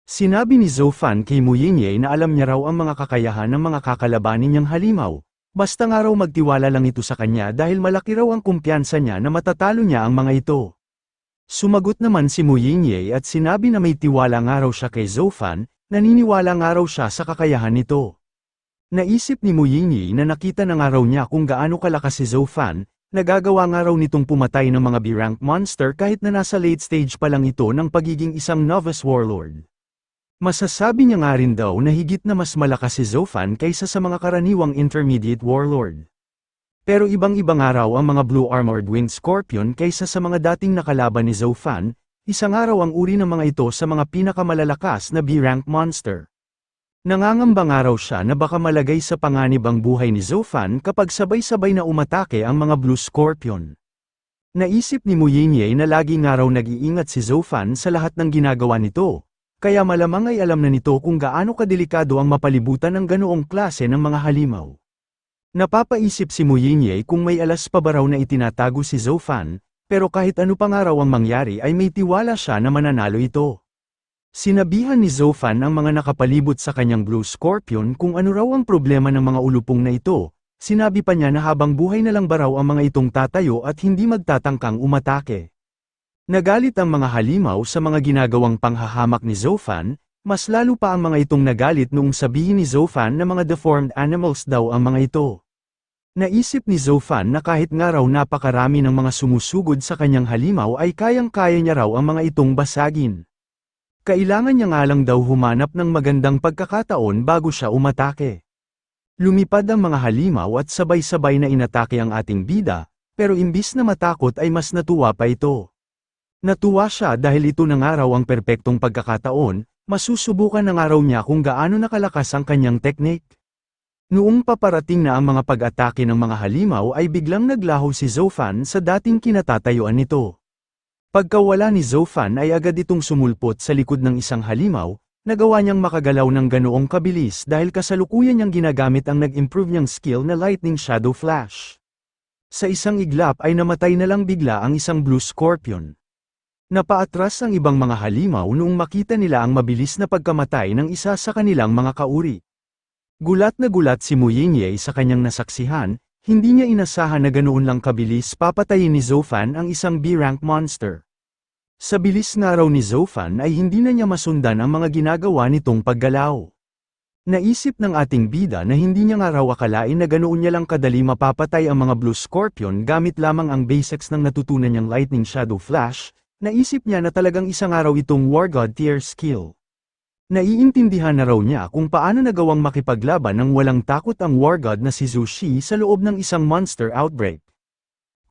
Sinabi ni Zhou kay Mu Yinye na alam niya raw ang mga kakayahan ng mga kakalabanin niyang halimaw, basta nga raw magtiwala lang ito sa kanya dahil malaki raw ang kumpiyansa niya na matatalo niya ang mga ito. Sumagot naman si Mu Yinye at sinabi na may tiwala nga raw siya kay Zhou, naniniwala nga raw siya sa kakayahan nito. Naisip ni Mu Yinye na nakita na nga raw niya kung gaano kalakas si Zhou, nagagawa nga raw nitong pumatay ng mga B-rank monster kahit na nasa late stage pa lang ito ng pagiging isang novice warlord. Masasabi niya nga rin daw na higit na mas malakas si Zhou kaysa sa mga karaniwang intermediate warlord. Pero ibang-ibang araw ang mga Blue Armored Winged Scorpion kaysa sa mga dating nakalaban ni Zhou, isang araw ang uri ng mga ito sa mga pinakamalalakas na B-rank monster. Nangangamba nga raw siya na baka malagay sa panganib ang buhay ni Zhou kapag sabay-sabay na umatake ang mga Blue Scorpion. Naisip ni Mu Yinye na lagi nga raw nag-iingat si Zhou sa lahat ng ginagawa nito. Kaya malamang ay alam na nito kung gaano kadelikado ang mapalibutan ng ganoong klase ng mga halimaw. Napapaisip si Mu Yinye kung may alas pa ba raw na itinatago si Zhou, pero kahit ano pa nga raw ang mangyari ay may tiwala siya na mananalo ito. Sinabihan ni Zhou ang mga nakapalibot sa kanyang Blue Scorpion kung ano raw ang problema ng mga ulupong na ito. Sinabi pa niya na habang buhay na lang ba raw ang mga itong tatayo at hindi magtatangkang umatake. Nagalit ang mga halimaw sa mga ginagawang panghahamak ni Zhou, mas lalo pa ang mga itong nagalit noong sabihin ni Zhou na mga deformed animals daw ang mga ito. Naisip ni Zhou na kahit nga raw napakarami ng mga sumusugod sa kanyang halimaw ay kayang-kaya niya raw ang mga itong basagin. Kailangan niya nga lang daw humanap ng magandang pagkakataon bago siya umatake. Lumipad ang mga halimaw at sabay-sabay na inatake ang ating bida, pero imbis na matakot ay mas natuwa pa ito. Natuwa siya dahil ito na nga raw ang perpektong pagkakataon, masusubukan na nga raw niya kung gaano nakalakas ang kanyang teknik. Noong paparating na ang mga pag-atake ng mga halimaw ay biglang naglaho si Zhou sa dating kinatatayuan nito. Pagkawala ni Zhou ay agad itong sumulpot sa likod ng isang halimaw, nagawa niyang makagalaw ng ganoong kabilis dahil kasalukuyan niyang ginagamit ang nag-improve niyang skill na Lightning Shadow Flash. Sa isang iglap ay namatay na lang bigla ang isang Blue Scorpion. Napaatras ang ibang mga halimaw noong makita nila ang mabilis na pagkamatay ng isa sa kanilang mga kauri. Gulat na gulat si Mu Yinye sa kanyang nasaksihan, hindi niya inasahan na ganoon lang kabilis papatayin ni Zhou ang isang B-rank monster. Sa bilis nga raw ni Zhou ay hindi na niya masundan ang mga ginagawa nitong paggalaw. Naisip ng ating bida na hindi niya nga raw akalain na ganoon niya lang kadali mapapatay ang mga Blue Scorpion gamit lamang ang basics ng natutunan niyang Lightning Shadow Flash. Naisip niya na talagang isang araw itong War God tier skill. Naiintindihan na raw niya kung paano nagawang makipaglaban ng walang takot ang War God na si Zhu Shi sa loob ng isang monster outbreak.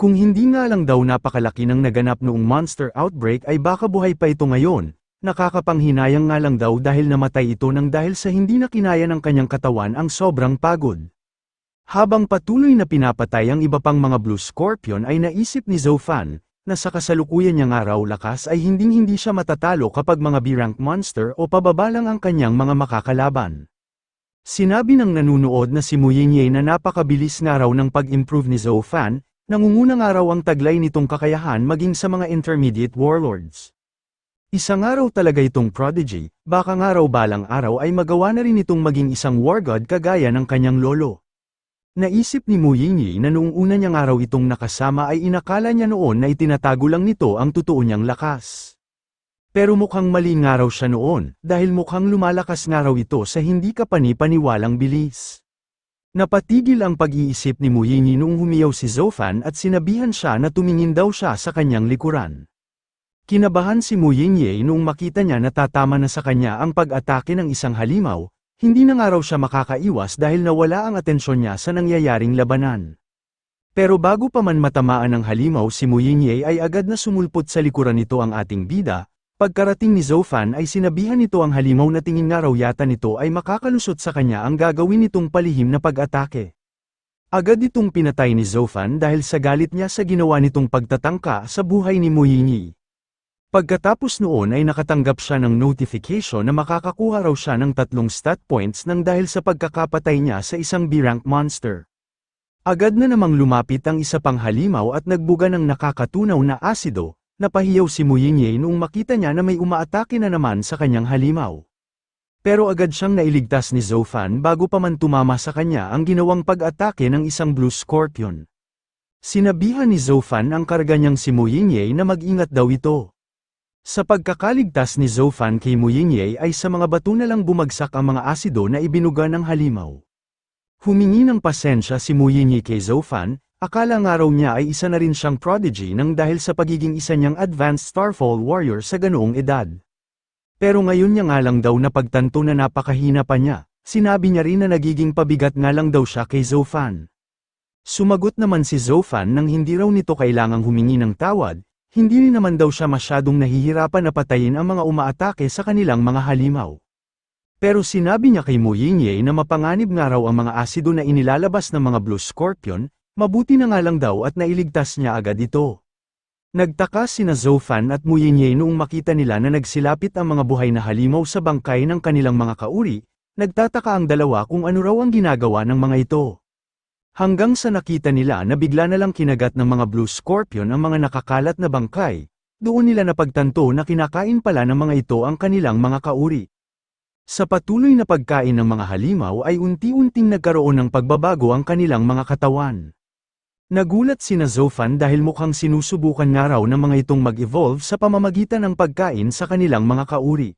Kung hindi nga lang daw napakalaki ng naganap noong monster outbreak ay baka buhay pa ito ngayon, nakakapanghinayang nga lang daw dahil namatay ito nang dahil sa hindi na kinaya ng kanyang katawan ang sobrang pagod. Habang patuloy na pinapatay ang iba pang mga Blue Scorpion ay naisip ni Zhou na sa kasalukuyan niyang araw lakas ay hinding-hindi siya matatalo kapag mga B-rank monster o pababa lang ang kanyang mga makakalaban. Sinabi ng nanunood na si Mu Yinye na napakabilis nga raw ng pag-improve ni Zhou, nangunguna nga raw ang taglay nitong kakayahan maging sa mga intermediate warlords. Isa nga raw talaga itong prodigy, baka nga raw balang araw ay magawa na rin itong maging isang war god kagaya ng kanyang lolo. Naisip ni Mu Yinye na noong una niyang araw itong nakasama ay inakala niya noon na itinatago lang nito ang totoo niyang lakas. Pero mukhang mali nga raw siya noon, dahil mukhang lumalakas nga raw ito sa hindi kapani-paniwalang bilis. Napatigil ang pag-iisip ni Mu Yinye noong humiyaw si Zhou at sinabihan siya na tumingin daw siya sa kanyang likuran. Kinabahan si Mu Yinye noong makita niya na tatama na sa kanya ang pag-atake ng isang halimaw. Hindi na nga raw siya makakaiwas dahil nawala ang atensyon niya sa nangyayaring labanan. Pero bago pa man matamaan ng halimaw si Mu Yinye ay agad na sumulpot sa likuran nito ang ating bida, pagkarating ni Zhou ay sinabihan nito ang halimaw na tingin nga raw yata nito ay makakalusot sa kanya ang gagawin nitong palihim na pag-atake. Agad itong pinatay ni Zhou dahil sa galit niya sa ginawa nitong pagtatangka sa buhay ni Mu Yinye. Pagkatapos noon ay nakatanggap siya ng notification na makakakuha raw siya ng 3 stat points nang dahil sa pagkakapatay niya sa isang B-rank monster. Agad na namang lumapit ang isa pang halimaw at nagbuga ng nakakatunaw na asido, napahiyaw si Mu Yinye noong makita niya na may umaatake na naman sa kanyang halimaw. Pero agad siyang nailigtas ni Zofan bago pa man tumama sa kanya ang ginawang pag-atake ng isang Blue Scorpion. Sinabihan ni Zofan ang karga niyang si Mu Yinye na mag-ingat daw ito. Sa pagkakaligtas ni Zofan kay Mu Yinye ay sa mga bato na lang bumagsak ang mga asido na ibinuga ng halimaw. Humingi ng pasensya si Mu Yinye kay Zofan, akala nga raw niya ay isa na rin siyang prodigy nang dahil sa pagiging isa niyang advanced Starfall warrior sa ganoong edad. Pero ngayon niya nga lang daw napagtanto na napakahina pa niya, sinabi niya rin na nagiging pabigat nga lang daw siya kay Zofan. Sumagot naman si Zofan nang hindi raw nito kailangang humingi ng tawad, hindi rin naman daw siya masyadong nahihirapan na patayin ang mga umaatake sa kanilang mga halimaw. Pero sinabi niya kay Mu Yinye na mapanganib nga raw ang mga asido na inilalabas ng mga Blue Scorpion, mabuti na nga lang daw at nailigtas niya agad ito. Nagtaka sina Zofan at Mu Yinye noong makita nila na nagsilapit ang mga buhay na halimaw sa bangkay ng kanilang mga kauri, nagtataka ang dalawa kung ano raw ang ginagawa ng mga ito. Hanggang sa nakita nila na bigla na lang kinagat ng mga Blue Scorpion ang mga nakakalat na bangkay, doon nila napagtanto na kinakain pala ng mga ito ang kanilang mga kauri. Sa patuloy na pagkain ng mga halimaw ay unti-unting nagkaroon ng pagbabago ang kanilang mga katawan. Nagulat sina Zofan dahil mukhang sinusubukan nga raw ng mga itong mag-evolve sa pamamagitan ng pagkain sa kanilang mga kauri.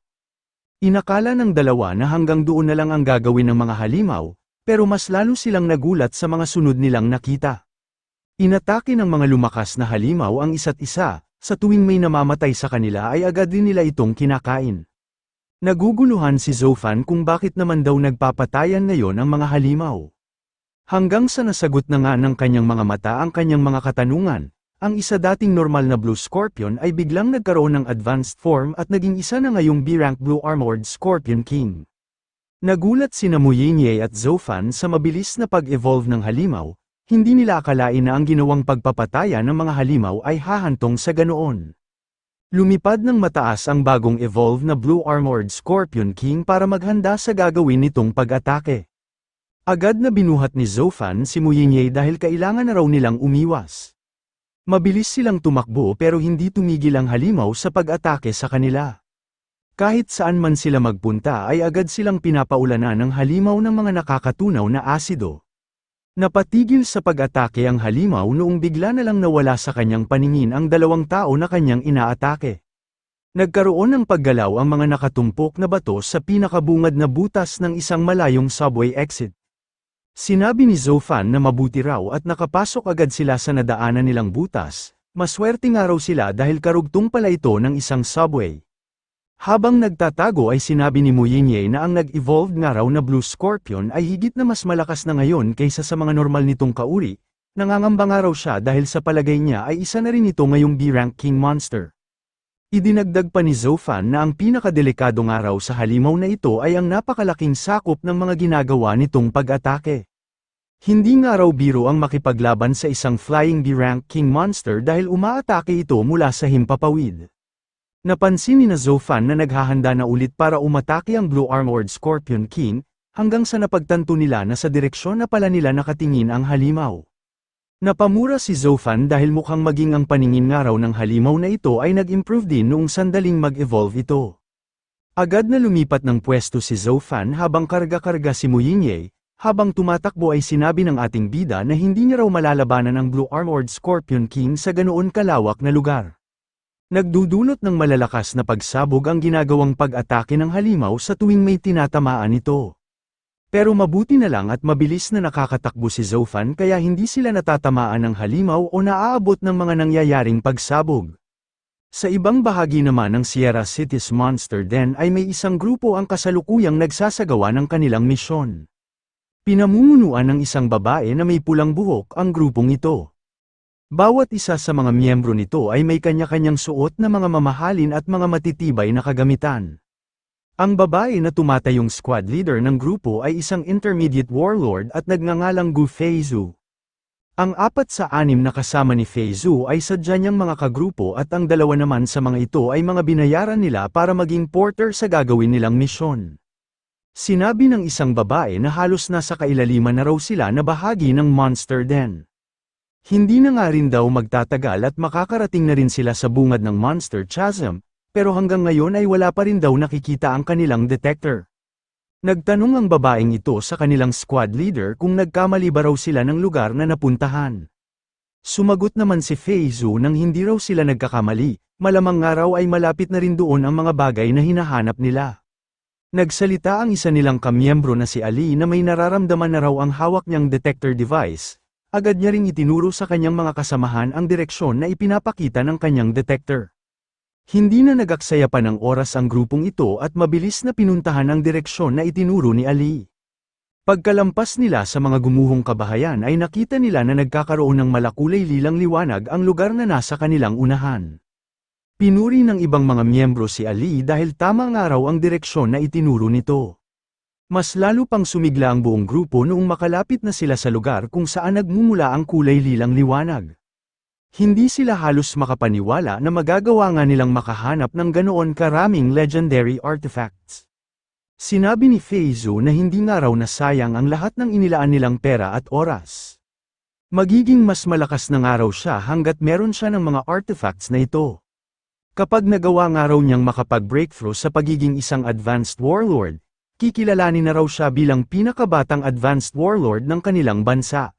Inakala ng dalawa na hanggang doon na lang ang gagawin ng mga halimaw, pero mas lalo silang nagulat sa mga sunod nilang nakita. Inatake ng mga lumakas na halimaw ang isa't isa, sa tuwing may namamatay sa kanila ay agad din nila itong kinakain. Naguguluhan si Zofan kung bakit naman daw nagpapatayan ngayon ang mga halimaw. Hanggang sa nasagot na nga ng kanyang mga mata ang kanyang mga katanungan, ang isa dating normal na Blue Scorpion ay biglang nagkaroon ng advanced form at naging isa na ngayong B-rank Blue Armored Scorpion King. Nagulat sina Mu Yinye at Zofan sa mabilis na pag-evolve ng halimaw, hindi nila akalain na ang ginawang pagpapataya ng mga halimaw ay hahantong sa ganoon. Lumipad ng mataas ang bagong evolve na Blue Armored Scorpion King para maghanda sa gagawin nitong pag-atake. Agad na binuhat ni Zofan si Mu Yinye dahil kailangan na raw nilang umiwas. Mabilis silang tumakbo pero hindi tumigil ang halimaw sa pag-atake sa kanila. Kahit saan man sila magpunta ay agad silang pinapaulanan ng halimaw ng mga nakakatunaw na asido. Napatigil sa pag-atake ang halimaw noong bigla na lang nawala sa kanyang paningin ang dalawang tao na kanyang inaatake. Nagkaroon ng paggalaw ang mga nakatumpok na bato sa pinakabungad na butas ng isang malayong subway exit. Sinabi ni Zofan na mabuti raw at nakapasok agad sila sa nadaanan nilang butas, maswerte nga raw sila dahil karugtong pala ito ng isang subway. Habang nagtatago ay sinabi ni Mu Yinye na ang nag-evolve nga raw na Blue Scorpion ay higit na mas malakas na ngayon kaysa sa mga normal nitong kauri, nangangamba nga raw siya dahil sa palagay niya ay isa na rin ito ngayong B-rank King Monster. Idinagdag pa ni Zofan na ang pinakadelikado nga raw sa halimaw na ito ay ang napakalaking sakop ng mga ginagawa nitong pag-atake. Hindi nga raw biro ang makipaglaban sa isang flying B-rank King Monster dahil umaatake ito mula sa himpapawid. Napansin ni Zofan na naghahanda na ulit para umatake ang Blue Armored Scorpion King, hanggang sa napagtanto nila na sa direksyon na pala nila nakatingin ang halimaw. Napamura si Zofan dahil mukhang maging ang paningin nga raw ng halimaw na ito ay nag-improve din noong sandaling mag-evolve ito. Agad na lumipat ng pwesto si Zofan habang karga-karga si Mu Yinye, habang tumatakbo ay sinabi ng ating bida na hindi niya raw malalabanan ang Blue Armored Scorpion King sa ganoon kalawak na lugar. Nagdudulot ng malalakas na pagsabog ang ginagawang pag-atake ng halimaw sa tuwing may tinatamaan ito. Pero mabuti na lang at mabilis na nakakatakbo si Zofan kaya hindi sila natatamaan ng halimaw o naaabot ng mga nangyayaring pagsabog. Sa ibang bahagi naman ng Sierra City's Monster Den ay may isang grupo ang kasalukuyang nagsasagawa ng kanilang misyon. Pinamumunuan ng isang babae na may pulang buhok ang grupong ito. Bawat isa sa mga miyembro nito ay may kanya-kanyang suot na mga mamahalin at mga matitibay na kagamitan. Ang babae na tumatayong squad leader ng grupo ay isang intermediate warlord at nagngangalang Gu Feizu. Ang 4 sa 6 na kasama ni Feizu ay sadya niyang mga kagrupo at ang 2 naman sa mga ito ay mga binayaran nila para maging porter sa gagawin nilang misyon. Sinabi ng isang babae na halos nasa kailaliman na raw sila na bahagi ng Monster Den. Hindi na nga rin daw magtatagal at makakarating na rin sila sa bungad ng Monster Chasm, pero hanggang ngayon ay wala pa rin daw nakikita ang kanilang detector. Nagtanong ang babaeng ito sa kanilang squad leader kung nagkamali ba raw sila ng lugar na napuntahan. Sumagot naman si Fei Zhu nang hindi raw sila nagkakamali, malamang nga raw ay malapit na rin doon ang mga bagay na hinahanap nila. Nagsalita ang isa nilang kamiyembro na si Ali na may nararamdaman na raw ang hawak niyang detector device. Agad niya ring itinuro sa kanyang mga kasamahan ang direksyon na ipinapakita ng kanyang detector. Hindi na nagaksaya pa ng oras ang grupong ito at mabilis na pinuntahan ang direksyon na itinuro ni Ali. Pagkalampas nila sa mga gumuhong kabahayan ay nakita nila na nagkakaroon ng malakulay lilang liwanag ang lugar na nasa kanilang unahan. Pinuri ng ibang mga miyembro si Ali dahil tama nga raw ang direksyon na itinuro nito. Mas lalo pang sumigla ang buong grupo noong makalapit na sila sa lugar kung saan nagmumula ang kulay lilang liwanag. Hindi sila halos makapaniwala na magagawa nga nilang makahanap ng ganoon karaming legendary artifacts. Sinabi ni Fei Zhu na hindi nga raw nasayang ang lahat ng inilaan nilang pera at oras. Magiging mas malakas na nga raw siya hanggat meron siya ng mga artifacts na ito. Kapag nagawa nga raw niyang makapag-breakthrough sa pagiging isang advanced warlord, kikilalanin na raw siya bilang pinakabatang advanced warlord ng kanilang bansa.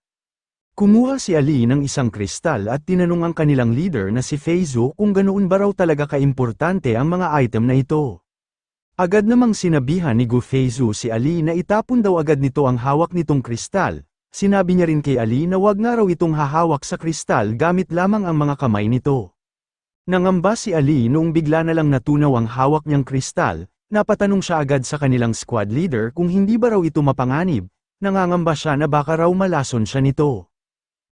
Kumuha si Ali ng isang kristal at tinanong ang kanilang leader na si Fei Zhu kung ganoon ba raw talaga kaimportante ang mga item na ito. Agad namang sinabihan ni Gu Fei Zhu si Ali na itapon daw agad nito ang hawak nitong kristal. Sinabi niya rin kay Ali na wag nga raw itong hahawak sa kristal gamit lamang ang mga kamay nito. Nangamba si Ali noong bigla na lang natunaw ang hawak niyang kristal, napatanong siya agad sa kanilang squad leader kung hindi ba raw ito mapanganib, nangangamba siya na baka raw malason siya nito.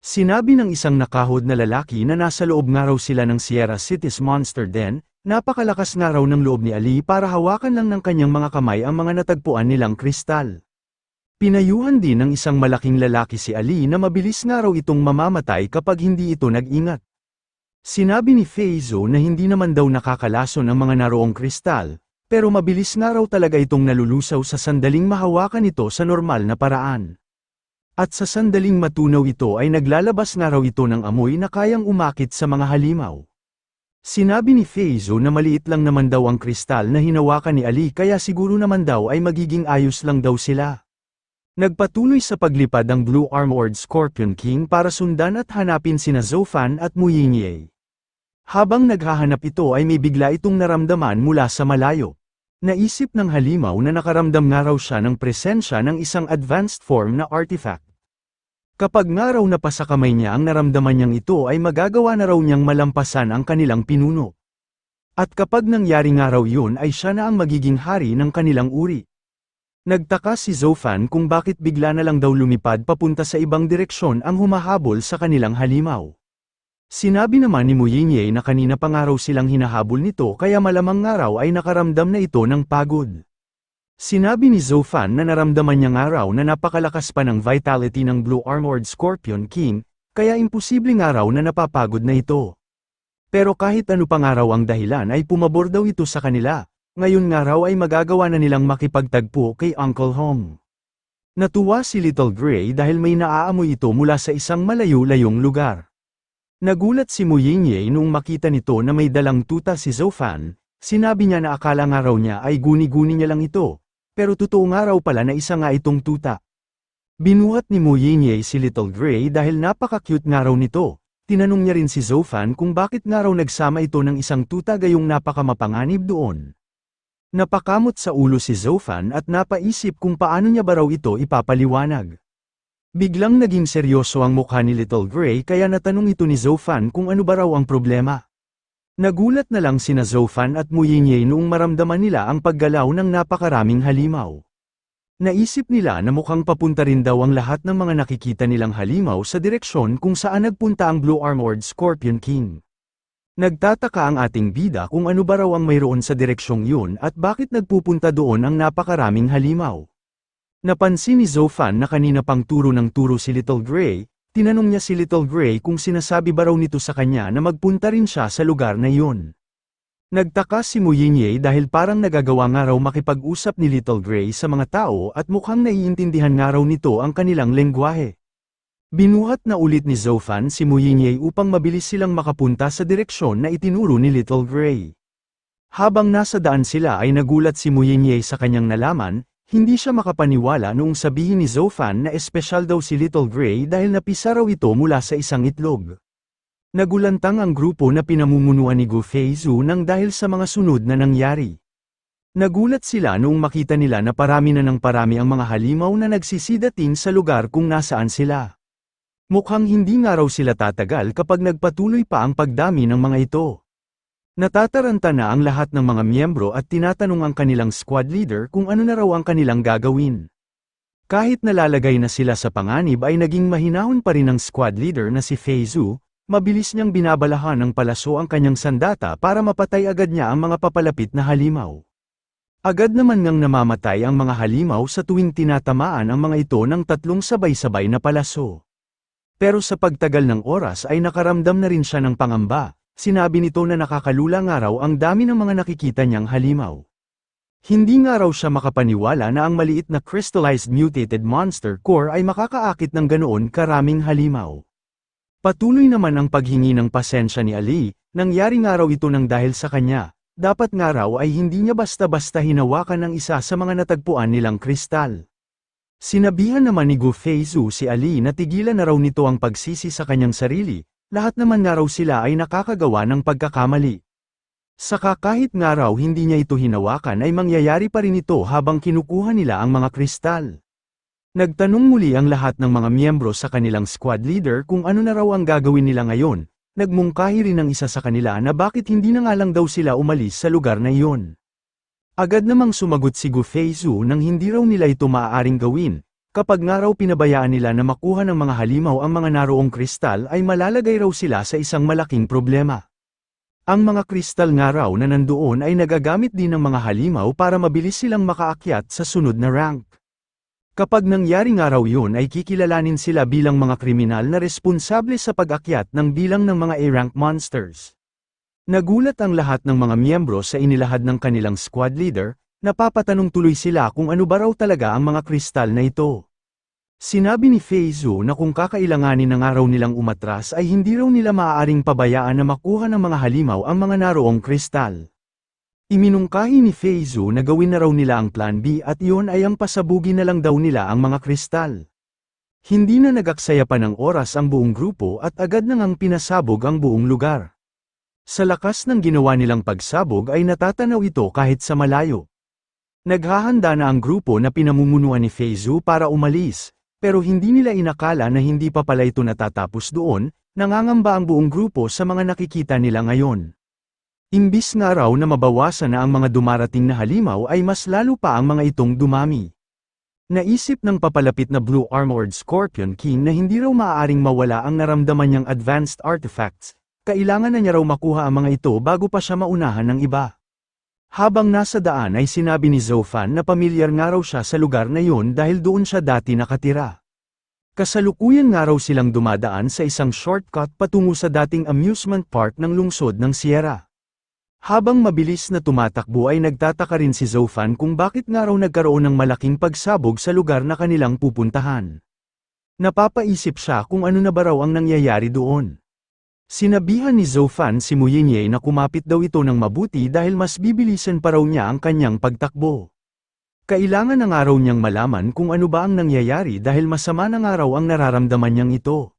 Sinabi ng isang nakahod na lalaki na nasa loob nga raw sila ng Sierra City's Monster Den, napakalakas nga raw ng loob ni Ali para hawakan lang ng kanyang mga kamay ang mga natagpuan nilang kristal. Pinayuhan din ng isang malaking lalaki si Ali na mabilis nga raw itong mamamatay kapag hindi ito nag-ingat. Sinabi ni Fei Zhu na hindi naman daw nakakalason ang mga naroong kristal, pero mabilis nga raw talaga itong nalulusaw sa sandaling mahawakan ito sa normal na paraan. At sa sandaling matunaw ito ay naglalabas nga raw ito ng amoy na kayang umakit sa mga halimaw. Sinabi ni Fei Zhu na maliit lang naman daw ang kristal na hinawakan ni Ali kaya siguro naman daw ay magiging ayos lang daw sila. Nagpatuloy sa paglipad ang Blue Armored Scorpion King para sundan at hanapin sina Zhou Fan at Mu Yingyue. Habang naghahanap ito ay may bigla itong naramdaman mula sa malayo. Naisip ng halimaw na nakaramdam nga raw siya ng presensya ng isang advanced form na artifact. Kapag nga raw napasa kamay niya ang naramdaman niyang ito ay magagawa na raw niyang malampasan ang kanilang pinuno. At kapag nangyari nga raw yun ay siya na ang magiging hari ng kanilang uri. Nagtaka si Zhou Fan kung bakit bigla na lang daw lumipad papunta sa ibang direksyon ang humahabol sa kanilang halimaw. Sinabi naman ni Mu Yingyue na kanina pa nga raw silang hinahabol nito kaya malamang nga raw ay nakaramdam na ito ng pagod. Sinabi ni Zhou Fan na naramdaman niya nga raw na napakalakas pa ng vitality ng Blue Armored Scorpion King, kaya imposible nga raw na napapagod na ito. Pero kahit ano pa nga raw ang dahilan ay pumabor daw ito sa kanila, ngayon nga raw ay magagawa na nilang makipagtagpo kay Uncle Hong. Natuwa si Little Gray dahil may naaamoy ito mula sa isang malayo-layong lugar. Nagulat si Mu Yingyue noong makita nito na may dalang tuta si Zhou Fan, sinabi niya na akala nga raw niya ay guni-guni niya lang ito, pero totoo nga raw pala na isa nga itong tuta. Binuhat ni Mu Yingyue si Little Gray dahil napaka-cute nga raw nito, tinanong niya rin si Zhou Fan kung bakit nga raw nagsama ito ng isang tuta gayong napakamapanganib doon. Napakamot sa ulo si Zhou Fan at napaisip kung paano niya ba raw ito ipapaliwanag. Biglang naging seryoso ang mukha ni Little Gray kaya natanong ito ni Zhou Fan kung ano ba raw ang problema. Nagulat na lang sina Zhou Fan at Mu Yingyue noong maramdaman nila ang paggalaw ng napakaraming halimaw. Naisip nila na mukhang papunta rin daw ang lahat ng mga nakikita nilang halimaw sa direksyon kung saan nagpunta ang Blue Armored Scorpion King. Nagtataka ang ating bida kung ano ba raw ang mayroon sa direksyong yun at bakit nagpupunta doon ang napakaraming halimaw. Napansin ni Zhou Fan na kanina pang turo ng turo si Little Gray, tinanong niya si Little Gray kung sinasabi ba raw nito sa kanya na magpunta rin siya sa lugar na yun. Nagtaka si Mu Yingyue dahil parang nagagawa nga raw makipag-usap ni Little Gray sa mga tao at mukhang naiintindihan nga raw nito ang kanilang lengguwahe. Binuhat na ulit ni Zhou Fan si Mu Yingyue upang mabilis silang makapunta sa direksyon na itinuro ni Little Gray. Habang nasa daan sila ay nagulat si Mu Yingyue sa kanyang nalaman, Hindi siya makapaniwala noong sabihin ni Zofan na espesyal daw si Little Gray dahil napisa raw ito mula sa isang itlog. Nagulantang ang grupo na pinamumunuan ni Gu Feizu nang dahil sa mga sunod na nangyari. Nagulat sila noong makita nila na parami na ng parami ang mga halimaw na nagsisidating sa lugar kung nasaan sila. Mukhang hindi nga raw sila tatagal kapag nagpatuloy pa ang pagdami ng mga ito. Natataranta na ang lahat ng mga miyembro at tinatanong ang kanilang squad leader kung ano na raw ang kanilang gagawin. Kahit nalalagay na sila sa panganib ay naging mahinahon pa rin ang squad leader na si Feizu, mabilis niyang binabalahan ng palaso ang kanyang sandata para mapatay agad niya ang mga papalapit na halimaw. Agad naman ngang namamatay ang mga halimaw sa tuwing tinatamaan ang mga ito ng tatlong sabay-sabay na palaso. Pero sa pagtagal ng oras ay nakaramdam na rin siya ng pangamba, sinabi nito na nakakalula nga raw ang dami ng mga nakikita niyang halimaw. Hindi nga raw siya makapaniwala na ang maliit na crystallized mutated monster core ay makakaakit ng ganoon karaming halimaw. Patuloy naman ang paghingi ng pasensya ni Ali, nangyari nga raw ito nang dahil sa kanya, dapat nga raw ay hindi niya basta-basta hinawakan ang isa sa mga natagpuan nilang kristal. Sinabihan naman ni Gu Feizu si Ali na tigilan na raw nito ang pagsisi sa kanyang sarili, lahat naman nga raw sila ay nakakagawa ng pagkakamali. Saka kahit nga raw hindi niya ito hinawakan ay mangyayari pa rin ito habang kinukuha nila ang mga kristal. Nagtanong muli ang lahat ng mga miyembro sa kanilang squad leader kung ano na raw ang gagawin nila ngayon, nagmungkahi rin ang isa sa kanila na bakit hindi na nga lang daw sila umalis sa lugar na iyon. Agad namang sumagot si Gu Feizu nang hindi raw nila ito maaaring gawin, kapag nga raw pinabayaan nila na makuha ng mga halimaw ang mga naroong kristal ay malalagay raw sila sa isang malaking problema. Ang mga kristal nga raw na nandoon ay nagagamit din ng mga halimaw para mabilis silang makaakyat sa sunod na rank. Kapag nangyari nga raw yun ay kikilalanin sila bilang mga kriminal na responsable sa pag-akyat ng bilang ng mga A-rank monsters. Nagulat ang lahat ng mga miyembro sa inilahad ng kanilang squad leader, napapatanong tuloy sila kung ano ba raw talaga ang mga kristal na ito. Sinabi ni Feizu na kung kakailanganin na nga raw nilang umatras ay hindi raw nila maaaring pabayaan na makuha ng mga halimaw ang mga naroong kristal. Iminungkahi ni Feizu na gawin na raw nila ang plan B at iyon ay ang pasabugi na lang daw nila ang mga kristal. Hindi na nagaksaya pa ng oras ang buong grupo at agad na ngang pinasabog ang buong lugar. Sa lakas ng ginawa nilang pagsabog ay natatanaw ito kahit sa malayo. Naghahanda na ang grupo na pinamumunuan ni Feizu para umalis, pero hindi nila inakala na hindi pa pala ito natatapos doon, nangangamba ang buong grupo sa mga nakikita nila ngayon. Imbis nga raw na mabawasan na ang mga dumarating na halimaw ay mas lalo pa ang mga itong dumami. Naisip ng papalapit na Blue Armored Scorpion King na hindi raw maaaring mawala ang naramdaman niyang advanced artifacts. Kailangan na niya raw makuha ang mga ito bago pa siya maunahan ng iba. Habang nasa daan ay sinabi ni Zofan na pamilyar nga raw siya sa lugar na yun dahil doon siya dati nakatira. Kasalukuyan nga raw silang dumadaan sa isang shortcut patungo sa dating amusement park ng lungsod ng Sierra. Habang mabilis na tumatakbo ay nagtataka rin si Zofan kung bakit nga raw nagkaroon ng malaking pagsabog sa lugar na kanilang pupuntahan. Napapaisip siya kung ano na ba raw ang nangyayari doon. Sinabihan ni Zofan si Muyinye na kumapit daw ito ng mabuti dahil mas bibilisan pa raw niya ang kanyang pagtakbo. Kailangan na nga raw niyang malaman kung ano ba ang nangyayari dahil masama na nga raw ang nararamdaman niyang ito.